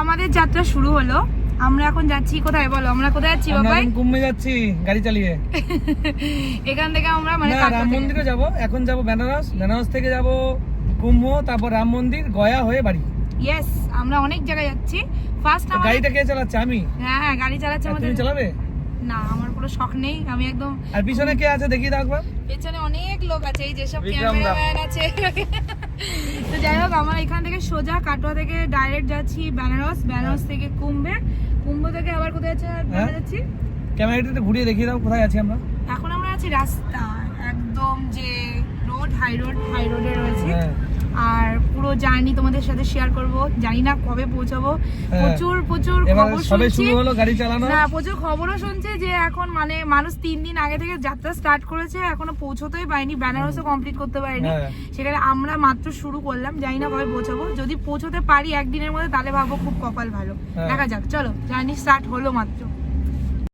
আমাদের যাত্রা শুরু হলো। আমরা এখন যাচ্ছি কোথায় বলো? আমরা কোথায় যাচ্ছি বাবাই? কুম্ভে যাচ্ছি গাড়ি চালিয়ে। এখান থেকে আমরা মানে রাম মন্দিরে যাব। এখন যাব বেনারস, বেনারস থেকে যাব কুম্ভ, তারপর রাম মন্দির, গয়া হয়ে বাড়ি। ইয়েস, আমরা অনেক জায়গায় যাচ্ছি। ফার্স্ট আমাদের গাড়িটা কে চালাচ্ছে? আমি। হ্যাঁ, গাড়ি চালাচ্ছে আমাদের। তুমি চালাবে? না, আমার কোনো শখ নেই, আমি একদম। আর পিছনে কে আছে দেখি একবার। পেছনে অনেক লোক আছে, এই যেসব বিক্রম দা। ক্যামেরাম্যান আছে। তো যাই হোক, আমরা এখান থেকে সোজা কাটোয়া থেকে ডাইরেক্ট যাচ্ছি বেনারস, বেনারস থেকে কুম্ভে, কুম্ভ থেকে আবার কোথায় যাচ্ছি? ক্যামেরাটা একটু ঘুরিয়ে দেখিয়ে দাও কোথায় আছি আমরা। এখন আমরা আছি রাস্তা একদম যে রোড, হাই রোডে রয়েছে। আর পুরো জার্নি তোমাদের সাথে শেয়ার করব। জানি না কবে পৌঁছাবো। প্রচুর খবর সবে শুনছি। শুরু হলো গাড়ি চালানো। না, প্রচুর খবরও শুনছে যে এখন মানে মানুষ 3 দিন আগে থেকে যাত্রা স্টার্ট করেছে, এখনো পৌঁছতেই পারেনি, বেনারসও কমপ্লিট করতে পারেনি। সেখানে আমরা মাত্র শুরু করলাম, জানি না কবে পৌঁছাবো। যদি পৌঁছতে পারি একদিনের মধ্যে তাহলে ভাববো খুব কপাল ভালো। দেখা যাক, চলো, জার্নি স্টার্ট হলো মাত্র।